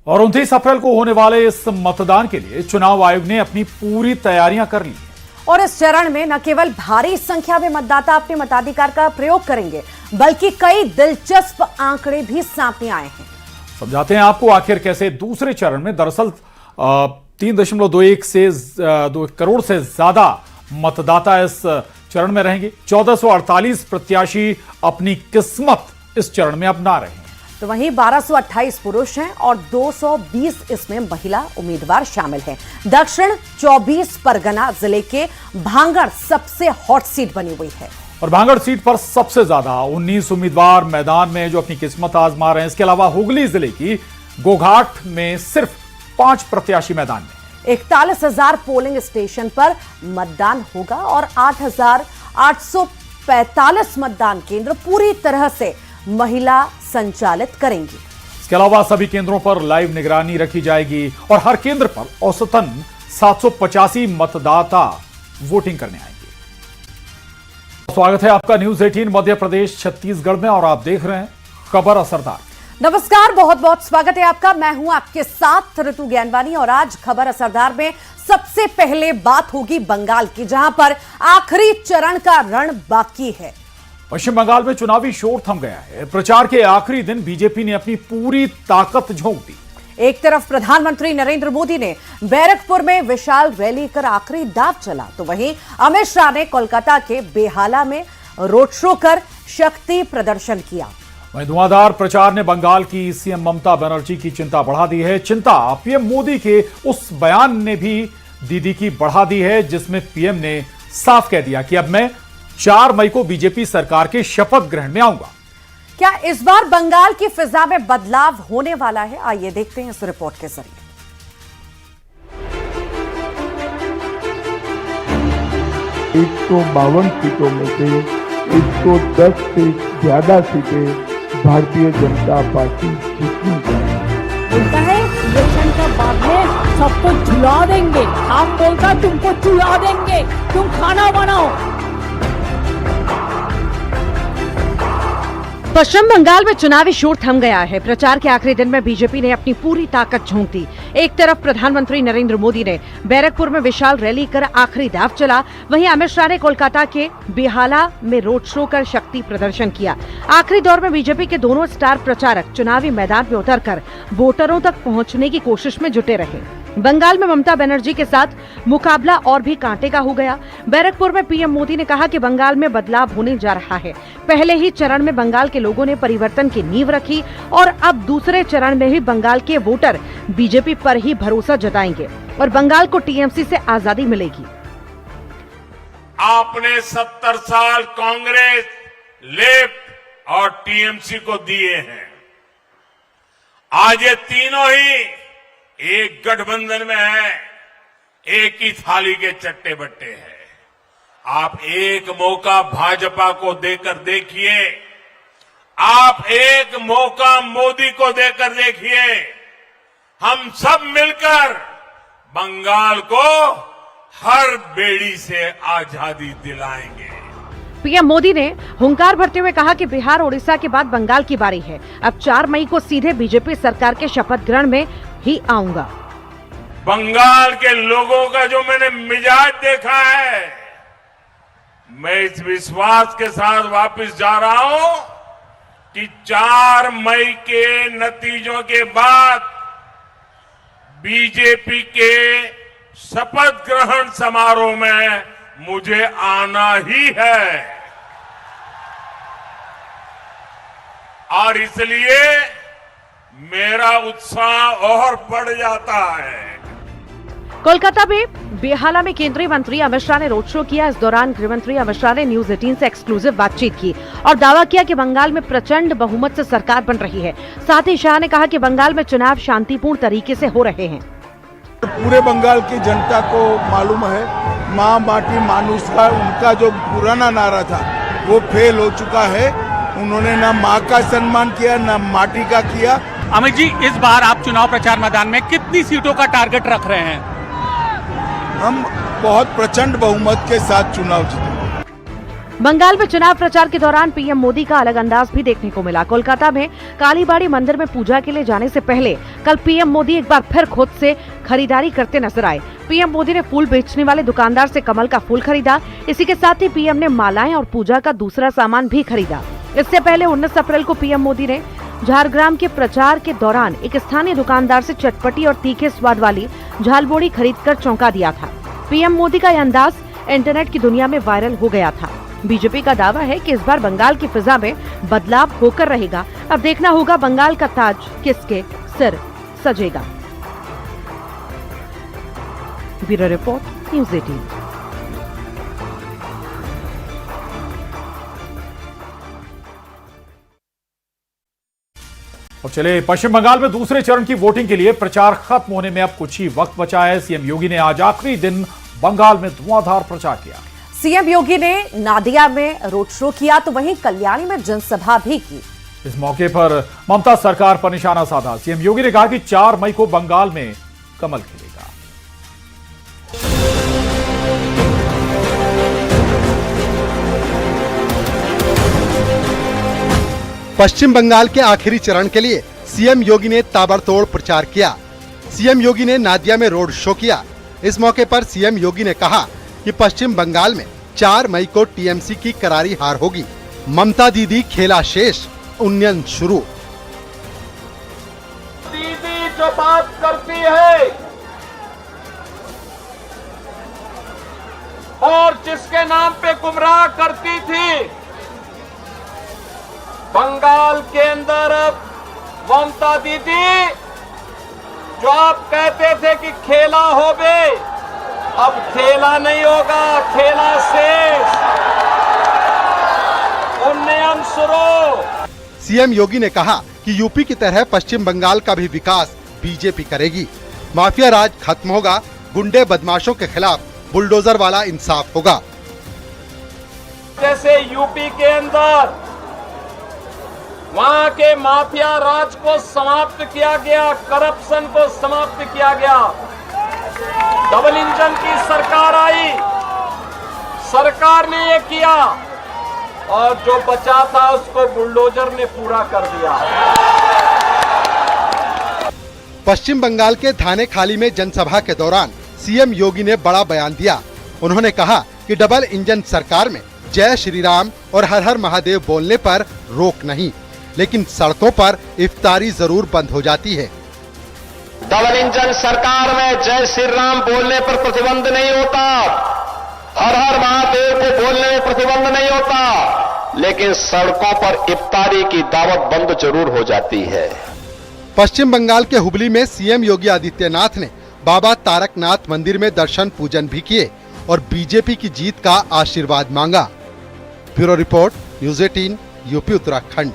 और 29 अप्रैल को होने वाले इस मतदान के लिए चुनाव आयोग ने अपनी पूरी तैयारियां कर ली। और इस चरण में न केवल भारी संख्या में मतदाता अपने मताधिकार का प्रयोग करेंगे, बल्कि कई दिलचस्प आंकड़े भी सामने आए हैं। समझाते हैं आपको आखिर कैसे दूसरे चरण में दरअसल 3.2 करोड़ से ज्यादा मतदाता इस चरण में रहेंगे। 1448 प्रत्याशी अपनी किस्मत इस चरण में अपना रहे हैं। तो वहीं 1228 पुरुष हैं और 220 इसमें महिला उम्मीदवार शामिल हैं। दक्षिण 24 परगना जिले के भांगड़ सबसे हॉट सीट बनी हुई है और भांगड़ सीट पर सबसे ज्यादा 19 उम्मीदवार मैदान में जो अपनी किस्मत आजमा रहे हैं। इसके अलावा हुगली जिले की गोघाट में सिर्फ 5 प्रत्याशी मैदान में। 41,000 पोलिंग स्टेशन पर मतदान होगा और 8,845 मतदान केंद्र पूरी तरह से महिला संचालित करेंगी। इसके अलावा सभी केंद्रों पर लाइव निगरानी रखी जाएगी और हर केंद्र पर औसतन 785 मतदाता वोटिंग करने आएंगे। स्वागत है आपका न्यूज 18 मध्य प्रदेश छत्तीसगढ़ में और आप देख रहे हैं खबर असरदार। नमस्कार, बहुत बहुत स्वागत है आपका। मैं हूं आपके साथ ऋतु ज्ञानवानी और आज खबर असरदार में सबसे पहले बात होगी बंगाल की, जहां पर आखिरी चरण का रण बाकी है। पश्चिम बंगाल में चुनावी शोर थम गया है। प्रचार के आखिरी दिन बीजेपी ने अपनी पूरी ताकत झोंक दी। एक तरफ प्रधानमंत्री नरेंद्र मोदी ने बैरकपुर में विशाल रैली कर आखिरी दाव चला, तो वहीं अमित शाह ने कोलकाता के बेहाला में रोड शो कर शक्ति प्रदर्शन किया। वहीं धुआंधार प्रचार ने बंगाल की सीएम ममता बनर्जी की चिंता बढ़ा दी है। चिंता पीएम मोदी के उस बयान ने भी दीदी की बढ़ा दी है, जिसमें पीएम ने साफ कह दिया कि अब मैं 4 मई को बीजेपी सरकार के शपथ ग्रहण में आऊंगा। क्या इस बार बंगाल की फिजा में बदलाव होने वाला है? आइए देखते हैं इस रिपोर्ट के जरिए। 152 सीटों में से 110 से ज्यादा सीटें भारतीय जनता पार्टी जीतनी चाहिए। बोलता है इलेक्शन का बाद में सबको झुला देंगे, आप बोलता तुमको चुला देंगे, तुम खाना बनाओ। पश्चिम बंगाल में चुनावी शोर थम गया है। प्रचार के आखिरी दिन में बीजेपी ने अपनी पूरी ताकत झोंक दी। एक तरफ प्रधानमंत्री नरेंद्र मोदी ने बैरकपुर में विशाल रैली कर आखिरी दाव चला, वहीं अमित शाह ने कोलकाता के बेहाला में रोड शो कर शक्ति प्रदर्शन किया। आखिरी दौर में बीजेपी के दोनों स्टार प्रचारक चुनावी मैदान में उतरकर वोटरों तक पहुंचने की कोशिश में जुटे रहे। बंगाल में ममता बनर्जी के साथ मुकाबला और भी कांटे का हो गया। बैरकपुर में पीएम मोदी ने कहा कि बंगाल में बदलाव होने जा रहा है। पहले ही चरण में बंगाल के लोगों ने परिवर्तन की नींव रखी और अब दूसरे चरण में भी बंगाल के वोटर बीजेपी पर ही भरोसा जताएंगे और बंगाल को टीएमसी से आजादी मिलेगी। आपने 70 साल कांग्रेस, लेफ्ट और टीएमसी को दिए हैं। आज ये तीनों ही एक गठबंधन में है, एक ही थाली के चट्टे बट्टे हैं। आप एक मौका भाजपा को देकर देखिए, आप एक मौका मोदी को देकर देखिए। हम सब मिलकर बंगाल को हर बेड़ी से आजादी दिलाएंगे। पीएम मोदी ने हुंकार भरते हुए कहा कि बिहार ओडिशा के बाद बंगाल की बारी है। अब 4 मई को सीधे बीजेपी सरकार के शपथ ग्रहण में ही आऊंगा। बंगाल के लोगों का जो मैंने मिजाज देखा है, मैं इस विश्वास के साथ वापस जा रहा हूं कि 4 मई के नतीजों के बाद बीजेपी के शपथ ग्रहण समारोह में मुझे आना ही है और इसलिए मेरा उत्साह और बढ़ जाता है। कोलकाता में बेहाला में केंद्रीय मंत्री अमित शाह ने रोड शो किया। इस दौरान गृह मंत्री अमित शाह ने न्यूज 18 से एक्सक्लूसिव बातचीत की और दावा किया कि बंगाल में प्रचंड बहुमत से सरकार बन रही है। साथ ही शाह ने कहा कि बंगाल में चुनाव शांतिपूर्ण तरीके से हो रहे हैं। पूरे बंगाल की जनता को मालूम है, माँ माटी मानुष का उनका जो पुराना नारा था वो फेल हो चुका है। उन्होंने ना माँ का सम्मान किया, ना माटी का किया। अमित जी, इस बार आप चुनाव प्रचार मैदान में कितनी सीटों का टारगेट रख रहे हैं? हम बहुत प्रचंड बहुमत के साथ चुनाव जीतेंगे। बंगाल में चुनाव प्रचार के दौरान पीएम मोदी का अलग अंदाज भी देखने को मिला। कोलकाता में कालीबाड़ी मंदिर में पूजा के लिए जाने से पहले कल पीएम मोदी एक बार फिर खुद से खरीदारी करते नजर आए। पीएम मोदी ने फूल बेचने वाले दुकानदार से कमल का फूल खरीदा। इसी के साथ ही पीएम ने मालाएं और पूजा का दूसरा सामान भी खरीदा। इससे पहले 19 अप्रैल को पीएम मोदी ने झारग्राम के प्रचार के दौरान एक स्थानीय दुकानदार से चटपटी और तीखे स्वाद वाली झालमुड़ी खरीदकर चौंका दिया था। पीएम मोदी का यह अंदाज इंटरनेट की दुनिया में वायरल हो गया था। बीजेपी का दावा है कि इस बार बंगाल की फिजा में बदलाव होकर रहेगा। अब देखना होगा बंगाल का ताज किसके सिर सजेगा। Bureau report, news 18। और चले पश्चिम बंगाल में दूसरे चरण की वोटिंग के लिए प्रचार खत्म होने में अब कुछ ही वक्त बचा है। सीएम योगी ने आज आखिरी दिन बंगाल में धुआंधार प्रचार किया। सीएम योगी ने नादिया में रोड शो किया तो वहीं कल्याणी में जनसभा भी की। इस मौके पर ममता सरकार पर निशाना साधा। सीएम योगी ने कहा कि 4 मई को बंगाल में कमल खिलेगा। पश्चिम बंगाल के आखिरी चरण के लिए सीएम योगी ने ताबड़तोड़ प्रचार किया। सीएम योगी ने नादिया में रोड शो किया। इस मौके पर सीएम योगी ने कहा कि पश्चिम बंगाल में 4 मई को टीएमसी की करारी हार होगी। ममता दीदी खेला शेष, उन्नयन शुरू। दीदी जो बात करती है और जिसके नाम पे गुमराह करती थी, बंगाल के अंदर ममता दीदी जो आप कहते थे कि खेला होगे, अब खेला नहीं होगा, खेला शेष, उन्नयन शुरू। सीएम योगी ने कहा कि यूपी की तरह पश्चिम बंगाल का भी विकास बीजेपी करेगी। माफिया राज खत्म होगा, गुंडे बदमाशों के खिलाफ बुलडोजर वाला इंसाफ होगा। जैसे यूपी के अंदर वहां के माफिया राज को समाप्त किया गया, करप्शन को समाप्त किया गया, डबल इंजन की सरकार आई, सरकार ने ये किया और जो बचा था उसको बुलडोजर ने पूरा कर दिया। पश्चिम बंगाल के थाने खाली में जनसभा के दौरान सीएम योगी ने बड़ा बयान दिया। उन्होंने कहा कि डबल इंजन सरकार में जय श्री राम और हर हर महादेव बोलने पर रोक नहीं, लेकिन सड़कों पर इफ्तारी जरूर बंद हो जाती है। डबल इंजन सरकार में जय श्री राम बोलने पर प्रतिबंध नहीं होता, हर हर महादेव को बोलने में प्रतिबंध नहीं होता, लेकिन सड़कों पर इफ्तारी की दावत बंद जरूर हो जाती है। पश्चिम बंगाल के हुबली में सीएम योगी आदित्यनाथ ने बाबा तारकनाथ मंदिर में दर्शन पूजन भी किए और बीजेपी की जीत का आशीर्वाद मांगा। Bureau report, news 18, UP Uttarakhand.